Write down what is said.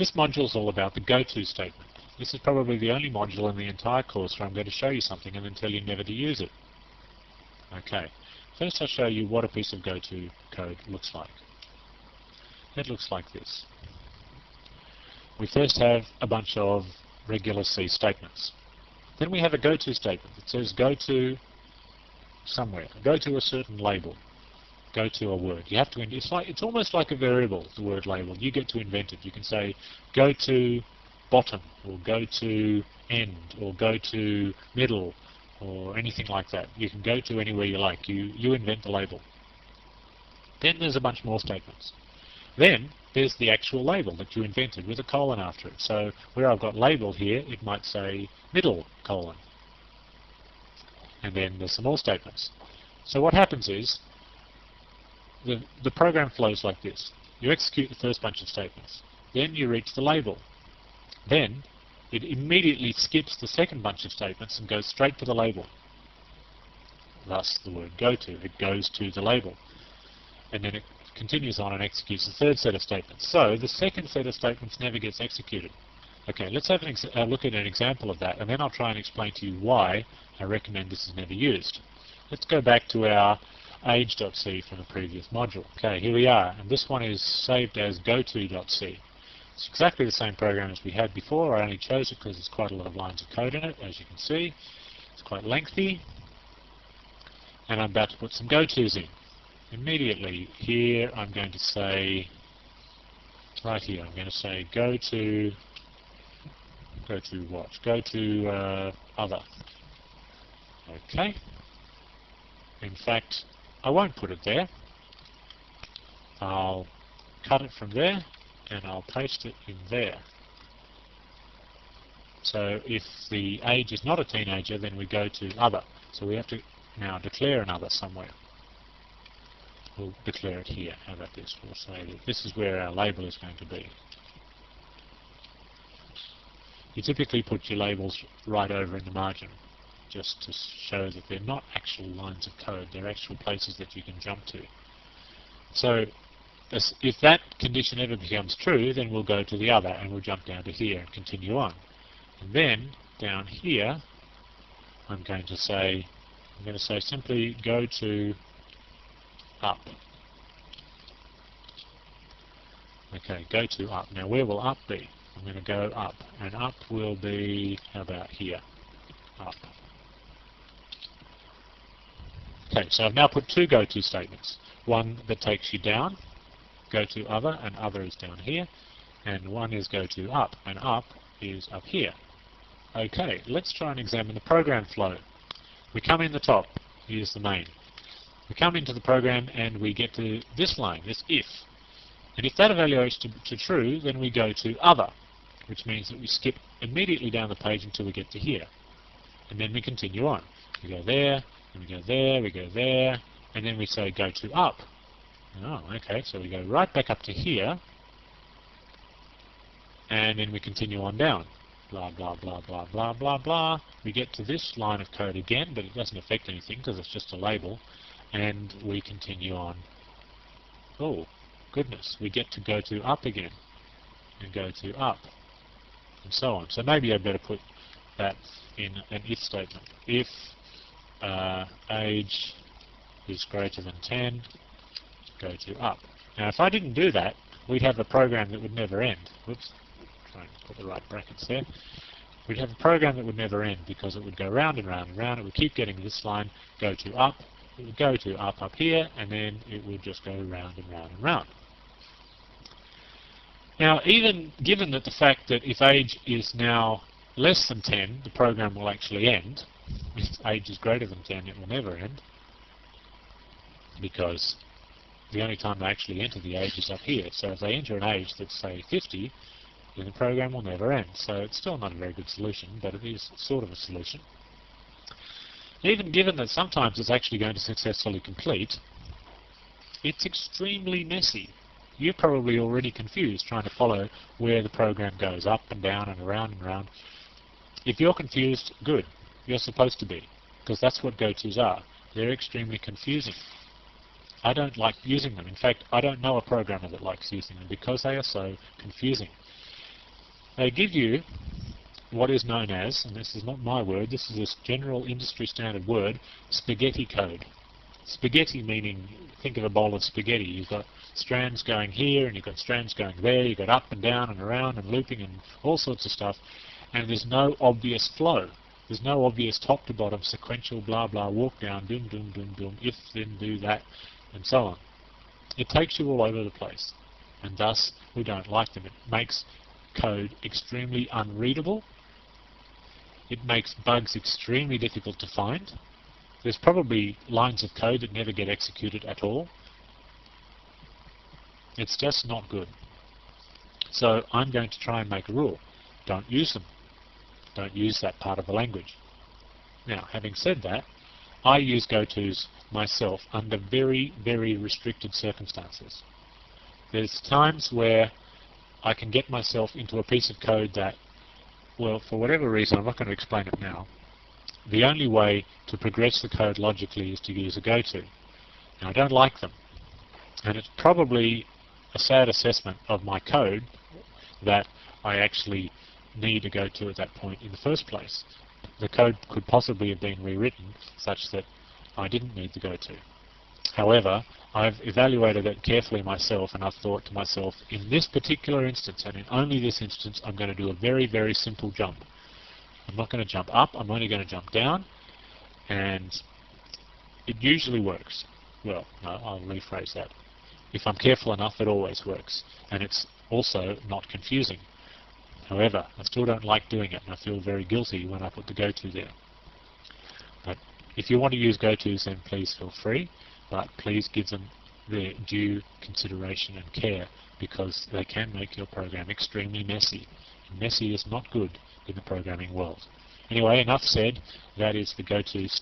This module is all about the goto statement. This is probably the only module in the entire course where I'm going to show you something and then tell you never to use it. Okay, first I'll show you what a piece of goto code looks like. It looks like this. We first have a bunch of regular C statements. Then we have a goto statement that says go to somewhere, go to a certain label, go to a word. You have to, it's almost like a variable, the word label. You get to invent it. You can say go to bottom, or go to end, or go to middle, or anything like that. You can go to anywhere you like. You invent the label. Then there's a bunch more statements. Then there's the actual label that you invented with a colon after it. So where I've got label here, it might say middle colon. And then there's some more statements. So what happens is the program flows like this. You execute the first bunch of statements. Then you reach the label. Then it immediately skips the second bunch of statements and goes straight to the label. Thus the word go to. It goes to the label. And then it continues on and executes the third set of statements. So the second set of statements never gets executed. Okay, let's have a look at an example of that, and then I'll try and explain to you why I recommend this is never used. Let's go back to our age.c from the previous module. Okay, here we are, and this one is saved as goto.c. It's exactly the same program as we had before. I only chose it because there's quite a lot of lines of code in it, as you can see. It's quite lengthy, and I'm about to put some gotos in. Immediately here I'm going to say, right here, I'm going to say go to what? Go to other. Okay. In fact, I won't put it there. I'll cut it from there and I'll paste it in there. So if the age is not a teenager, then we go to other. So we have to now declare another somewhere. We'll declare it here. How about this? We'll say that this is where our label is going to be. You typically put your labels right over in the margin, just to show that they're not actual lines of code, they're actual places that you can jump to. So if that condition ever becomes true, then we'll go to the other and we'll jump down to here and continue on. And then down here I'm going to say simply go to up. Okay, go to up. Now where will up be? I'm going to go up, and up will be, how about here? Up. Okay, so I've now put two go-to statements. One that takes you down, go to other, and other is down here. And one is go to up, and up is up here. Okay, let's try and examine the program flow. We come in the top, here's the main. We come into the program and we get to this line, this if. And if that evaluates to true, then we go to other, which means that we skip immediately down the page until we get to here. And then we continue on. We go there, and we go there, we go there, and then we say go to up. Oh, okay, so we go right back up to here, and then we continue on down. Blah, blah, blah, blah, blah, blah, blah. We get to this line of code again, but it doesn't affect anything because it's just a label. And we continue on. Oh, goodness, we get to go to up again, and go to up, and so on. So maybe I'd better put that in an if statement. If age is greater than 10, go to up. Now if I didn't do that, we'd have a program that would never end. Whoops, try and put the right brackets there. We'd have a program that would never end because it would go round and round and round. It would keep getting this line, go to up, it would go to up here, and then it would just go round and round and round. Now, even given that the fact that if age is now less than 10, the program will actually end. If age is greater than 10, it will never end, because the only time they actually enter the age is up here. So if they enter an age that's, say, 50, then the program will never end. So it's still not a very good solution, but it is sort of a solution. Even given that sometimes it's actually going to successfully complete, it's extremely messy. You're probably already confused trying to follow where the program goes, up and down and around and around. If you're confused, good. You're supposed to be, because that's what gotos are. They're extremely confusing. I don't like using them. In fact, I don't know a programmer that likes using them because they are so confusing. They give you what is known as, and this is not my word, this is a general industry standard word, spaghetti code. Spaghetti meaning, think of a bowl of spaghetti. You've got strands going here, and you've got strands going there, you've got up and down and around and looping and all sorts of stuff, and there's no obvious flow. There's no obvious top to bottom sequential blah blah walk down, doom doom doom doom, if then do that, and so on. It takes you all over the place, and thus we don't like them. It makes code extremely unreadable. It makes bugs extremely difficult to find. There's probably lines of code that never get executed at all. It's just not good. So I'm going to try and make a rule. Don't use them. Don't use that part of the language. Now, having said that, I use GoTos myself under very, very restricted circumstances. There's times where I can get myself into a piece of code that, well, for whatever reason, I'm not going to explain it now, the only way to progress the code logically is to use a GoTo. Now, I don't like them, and it's probably a sad assessment of my code that I actually need a GoTo at that point in the first place. The code could possibly have been rewritten such that I didn't need the GoTo. However, I've evaluated it carefully myself, and I've thought to myself, in this particular instance, and in only this instance, I'm going to do a very, very simple jump. I'm not going to jump up, I'm only going to jump down, and it usually works. Well, no, I'll rephrase that. If I'm careful enough, it always works, and it's also not confusing. However, I still don't like doing it, and I feel very guilty when I put the GoTo there. But if you want to use GoTos, then please feel free, but please give them their due consideration and care, because they can make your program extremely messy. And messy is not good in the programming world. Anyway, enough said. That is the GoTo statement.